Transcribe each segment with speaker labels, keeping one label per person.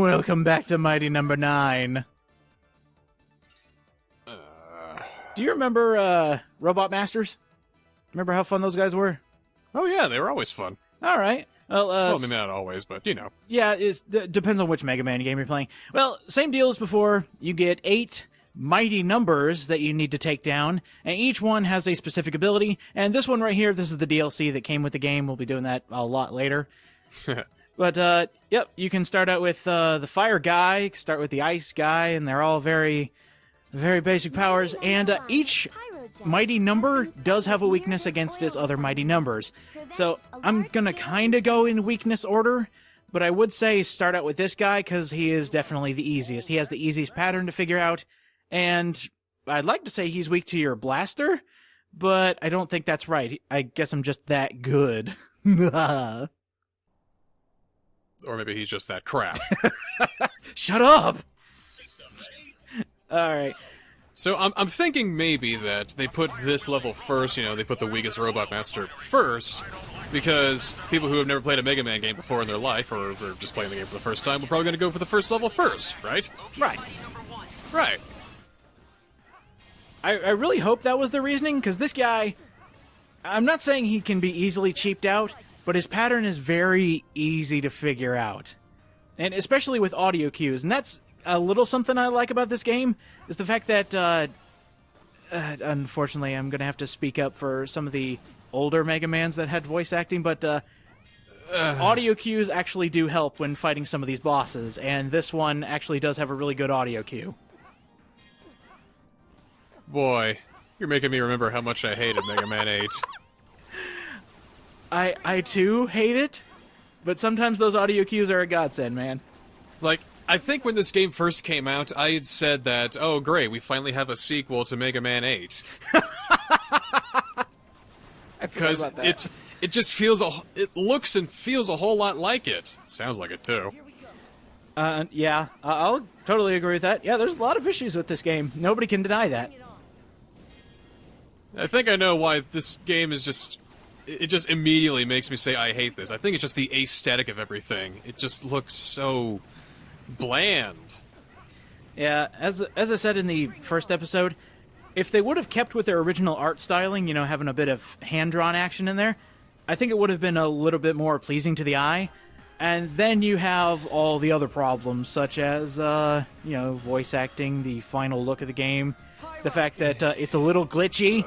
Speaker 1: Welcome back to Mighty Number 9. Do you remember Robot Masters? Remember how fun those guys were?
Speaker 2: Oh yeah, they were always fun.
Speaker 1: All right.
Speaker 2: Well, I mean, not always, but you know.
Speaker 1: Yeah, it depends on which Mega Man game you're playing. Well, same deal as before. You get 8 mighty numbers that you need to take down, and each one has a specific ability. And this one right here, this is the DLC that came with the game. We'll be doing that a lot later. But, yep, you can start out with the fire guy, start with the ice guy, and they're all very, very basic powers. And each mighty number does have a weakness against its other mighty numbers. So I'm going to kind of go in weakness order, but I would say start out with this guy because he is definitely the easiest. He has the easiest pattern to figure out, and I'd like to say he's weak to your blaster, but I don't think that's right. I guess I'm just that good.
Speaker 2: Or maybe he's just that crap.
Speaker 1: Shut up! Alright.
Speaker 2: So I'm thinking maybe that they put this level first, you know, they put the weakest Robot Master first, because people who have never played a Mega Man game before in their life, or they're just playing the game for the first time, are probably going to go for the first level first, right?
Speaker 1: Right.
Speaker 2: Right.
Speaker 1: I really hope that was the reasoning, because this guy, I'm not saying he can be easily cheaped out, but his pattern is very easy to figure out. And especially with audio cues, and that's a little something I like about this game, is the fact that, unfortunately, I'm going to have to speak up for some of the older Mega Mans that had voice acting, but audio cues actually do help when fighting some of these bosses, and this one actually does have a really good audio cue.
Speaker 2: Boy, you're making me remember how much I hated Mega Man 8.
Speaker 1: I too hate it, but sometimes those audio cues are a godsend, man.
Speaker 2: Like, I think when this game first came out, I had said that, oh great, we finally have a sequel to Mega Man 8. Because it just feels, it looks and feels a whole lot like it. Sounds like it too.
Speaker 1: Yeah, I'll totally agree with that. Yeah, there's a lot of issues with this game. Nobody can deny that.
Speaker 2: I think I know why this game is just... It just immediately makes me say I hate this. I think it's just the aesthetic of everything. It just looks so bland.
Speaker 1: Yeah, as I said in the first episode, if they would have kept with their original art styling, you know, having a bit of hand-drawn action in there, I think it would have been a little bit more pleasing to the eye. And then you have all the other problems, such as, you know, voice acting, the final look of the game, the fact that it's a little glitchy.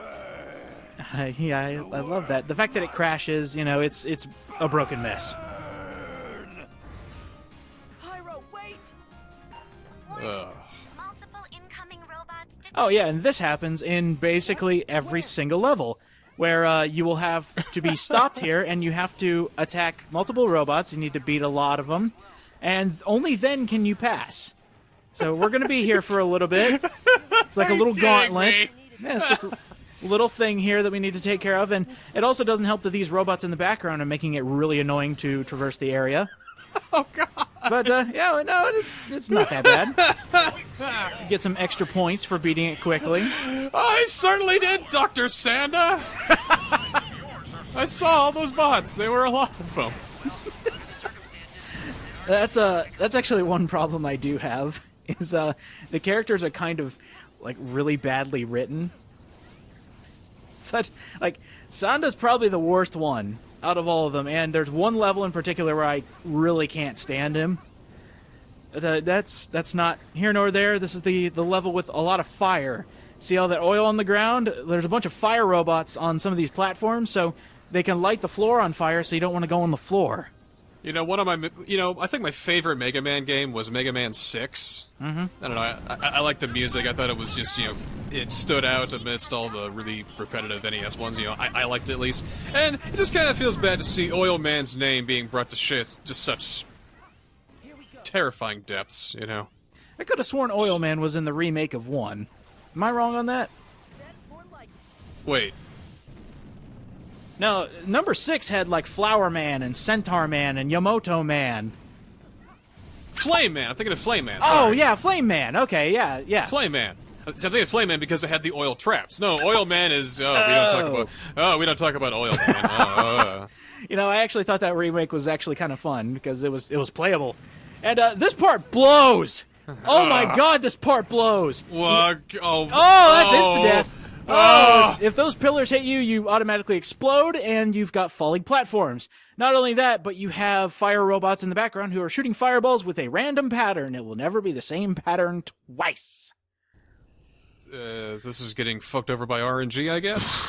Speaker 1: Yeah, I love that. The fact that it crashes, you know, it's a broken mess.
Speaker 3: Pyro, wait!
Speaker 4: Multiple incoming robots detected.
Speaker 1: Oh yeah, and this happens in basically every single level, where you will have to be stopped here, and you have to attack multiple robots. You need to beat a lot of them, and only then can you pass. So we're going to be here for a little bit. It's like a little gauntlet. Yeah, it's just a little thing here that we need to take care of, and it also doesn't help that these robots in the background are making it really annoying to traverse the area.
Speaker 2: Oh god!
Speaker 1: But yeah, no, it's not that bad. You get some extra points for beating it quickly.
Speaker 2: I certainly did, Dr. Sanda! I saw all those bots. There were a lot of them.
Speaker 1: That's actually one problem I do have, is the characters are kind of like really badly written. Like, Sanda's probably the worst one out of all of them, and there's one level in particular where I really can't stand him. That's not here nor there. This is the level with a lot of fire. See all that oil on the ground? There's a bunch of fire robots on some of these platforms, so they can light the floor on fire, so you don't want to go on the floor.
Speaker 2: You know, I think my favorite Mega Man game was Mega Man 6. Mm-hmm. I don't know, I like the music. I thought it was just, you know, it stood out amidst all the really repetitive NES ones. You know, I liked it at least. And it just kind of feels bad to see Oil Man's name being brought to shit, just such terrifying depths, you know.
Speaker 1: I could have sworn Oil Man was in the remake of 1. Am I wrong on that?
Speaker 2: Wait.
Speaker 1: No, number 6 had like Flower Man and Centaur Man and Yamoto Man.
Speaker 2: Flame Man! I'm thinking of Flame Man.
Speaker 1: Oh,
Speaker 2: Sorry.
Speaker 1: yeah, Flame Man. Okay, yeah.
Speaker 2: Flame Man. So I'm thinking of Flame Man because it had the oil traps. No, Oil Man is... we don't talk about Oil Man.
Speaker 1: You know, I actually thought that remake was actually kind of fun because it was playable. And this part blows. Oh my god, this part blows.
Speaker 2: What?
Speaker 1: Oh, that's instant death. Oh, if those pillars hit you, you automatically explode, and you've got falling platforms. Not only that, but you have fire robots in the background who are shooting fireballs with a random pattern. It will never be the same pattern twice.
Speaker 2: This is getting fucked over by RNG, I guess?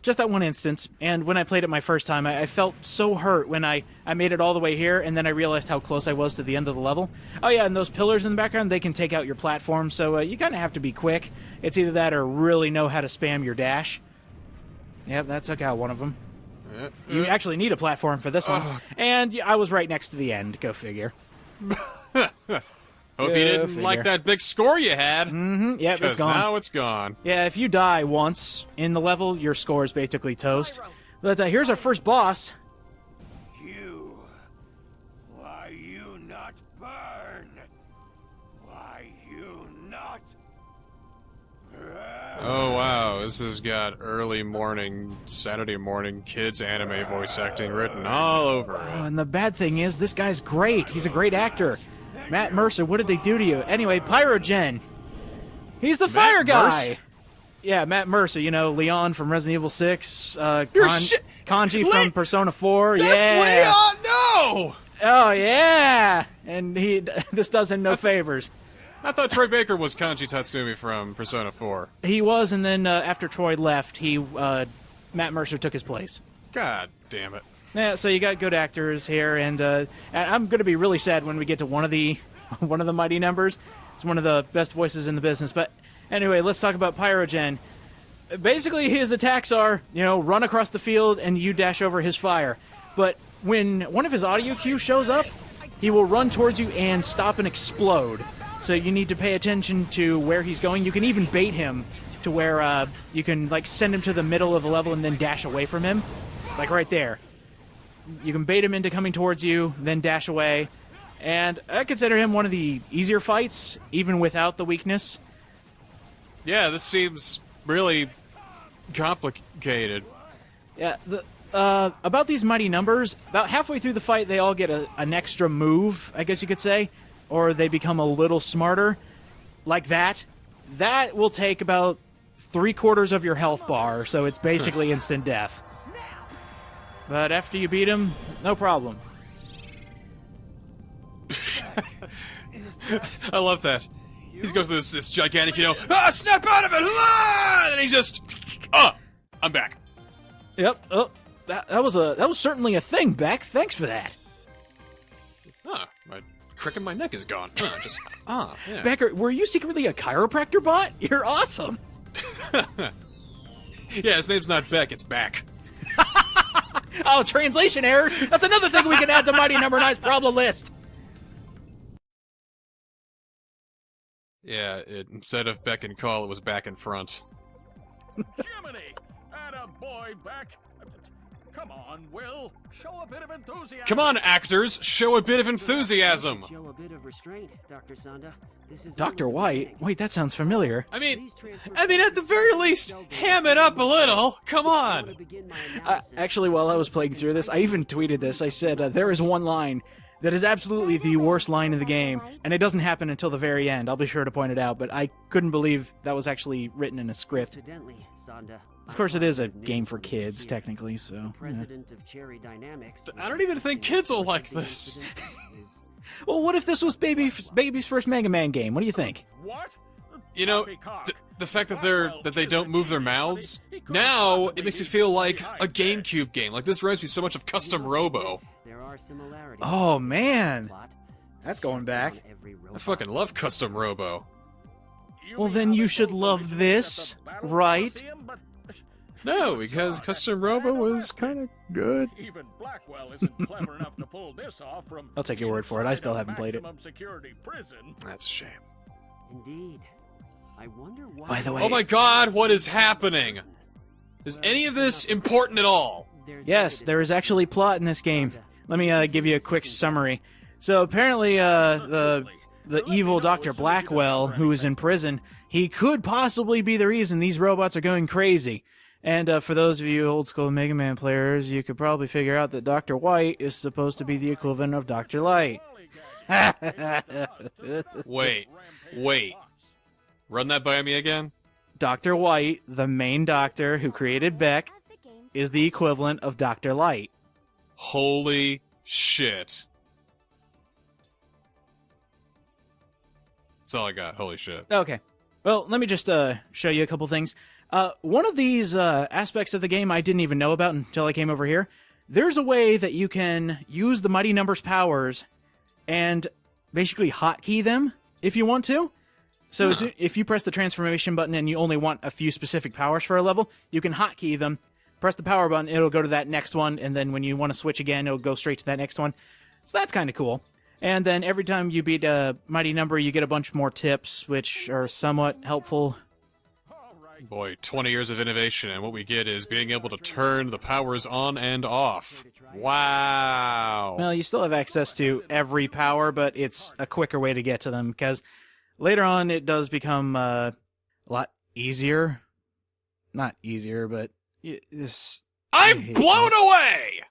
Speaker 1: Just that one instance, and when I played it my first time, I felt so hurt when I made it all the way here, and then I realized how close I was to the end of the level. Oh yeah, and those pillars in the background, they can take out your platform, so you kind of have to be quick. It's either that or really know how to spam your dash. Yep, that took out one of them. You actually need a platform for this one. And I was right next to the end, go figure.
Speaker 2: Hope you didn't like that big score you had.
Speaker 1: Mm-hmm, yep, it's gone.
Speaker 2: Now it's gone.
Speaker 1: Yeah, if you die once in the level, your score is basically toast. But here's our first boss.
Speaker 3: You. Why you not burn? Why you not?
Speaker 2: Oh wow, this has got early morning, Saturday morning kids anime voice acting written all over it.
Speaker 1: Oh, and the bad thing is, this guy's great. He's a great actor. Matt Mercer, what did they do to you? Anyway, Pyrogen. He's the fire guy.
Speaker 2: Mercer?
Speaker 1: Yeah, Matt Mercer, you know, Leon from Resident Evil 6, Kanji
Speaker 2: Le-
Speaker 1: from Persona 4,
Speaker 2: That's
Speaker 1: yeah.
Speaker 2: Leon! No!
Speaker 1: Oh, yeah! And this does him no favors.
Speaker 2: I thought Troy Baker was Kanji Tatsumi from Persona 4.
Speaker 1: He was, and then after Troy left, Matt Mercer took his place.
Speaker 2: God damn it.
Speaker 1: Yeah, so you got good actors here, and I'm going to be really sad when we get to one of the mighty numbers. It's one of the best voices in the business. But anyway, let's talk about Pyrogen. Basically, his attacks are, run across the field and you dash over his fire. But when one of his audio cues shows up, he will run towards you and stop and explode. So you need to pay attention to where he's going. You can even bait him to where you can send him to the middle of the level and then dash away from him, like right there. You can bait him into coming towards you, then dash away. And I consider him one of the easier fights, even without the weakness.
Speaker 2: Yeah, this seems really complicated.
Speaker 1: Yeah, about these mighty numbers, about halfway through the fight, they all get an extra move, I guess you could say. Or they become a little smarter. Like that. That will take about 3/4 of your health bar, so it's basically instant death. But after you beat him, no problem.
Speaker 2: I love that. He's goes through this gigantic, snap out of it! And he just, I'm back.
Speaker 1: Yep. Oh, that was certainly a thing, Beck. Thanks for that.
Speaker 2: My crick in my neck is gone. Yeah.
Speaker 1: Becker, were you secretly a chiropractor bot? You're awesome.
Speaker 2: Yeah, his name's not Beck, it's Back.
Speaker 1: Oh, translation error. That's another thing we can add to Mighty Number 9's problem list.
Speaker 2: Yeah, instead of Beck and Call, it was Back and Front.
Speaker 3: Jiminy! Atta boy, Beck. Come on, Will. Show a bit of enthusiasm.
Speaker 2: Come on, actors, show a bit of enthusiasm.
Speaker 5: Show a bit of restraint, Dr. Sanda. This is
Speaker 1: Dr. White? Wait, that sounds familiar.
Speaker 2: I mean, at the very least, ham it up a little. Come on.
Speaker 1: Actually, while I was playing through this, I even tweeted this. I said, there is one line that is absolutely the worst line in the game, and it doesn't happen until the very end. I'll be sure to point it out, but I couldn't believe that was actually written in a script.
Speaker 5: Incidentally, Sanda,
Speaker 1: Of course, it is a game for kids, technically, so...
Speaker 5: President of Cherry Dynamics.
Speaker 2: I don't even think kids will like this.
Speaker 1: Well, what if this was baby's first Mega Man game? What do you think?
Speaker 3: What?
Speaker 2: You know, the fact that they don't move their mouths, now it makes me feel like a GameCube game. Like, this reminds me so much of Custom Robo.
Speaker 5: There are similarities.
Speaker 1: Oh, man. That's going back.
Speaker 2: I fucking love Custom Robo.
Speaker 1: Well, then you should love this, right?
Speaker 2: No, because Custom Robo was kind of good.
Speaker 3: Even Blackwell isn't clever enough to pull this off from
Speaker 1: I'll take your word for it. I still
Speaker 3: inside a
Speaker 1: haven't played it.
Speaker 3: maximum security prison.
Speaker 2: That's a shame.
Speaker 5: Indeed. I wonder why.
Speaker 1: By the way...
Speaker 2: Oh my god, what is happening? Is any of this important at all?
Speaker 1: Yes, there is actually plot in this game. Let me give you a quick summary. So apparently, the evil Dr. Blackwell, who is in prison, he could possibly be the reason these robots are going crazy. And for those of you old school Mega Man players, you could probably figure out that Dr. White is supposed to be the equivalent of Dr. Light.
Speaker 2: Wait. Run that by me again?
Speaker 1: Dr. White, the main doctor who created Beck, is the equivalent of Dr. Light.
Speaker 2: Holy shit. That's all I got. Holy shit.
Speaker 1: Okay. Well, let me just show you a couple things. One of these aspects of the game I didn't even know about until I came over here. There's a way that you can use the Mighty Numbers powers and basically hotkey them if you want to. So if you press the transformation button and you only want a few specific powers for a level, you can hotkey them. Press the power button, it'll go to that next one, and then when you want to switch again, it'll go straight to that next one. So that's kind of cool. And then every time you beat a mighty number, you get a bunch more tips, which are somewhat helpful.
Speaker 2: Boy, 20 years of innovation, and what we get is being able to turn the powers on and off. Wow.
Speaker 1: Well, you still have access to every power, but it's a quicker way to get to them, because later on it does become a lot easier. Not easier, but...
Speaker 2: I'm blown away!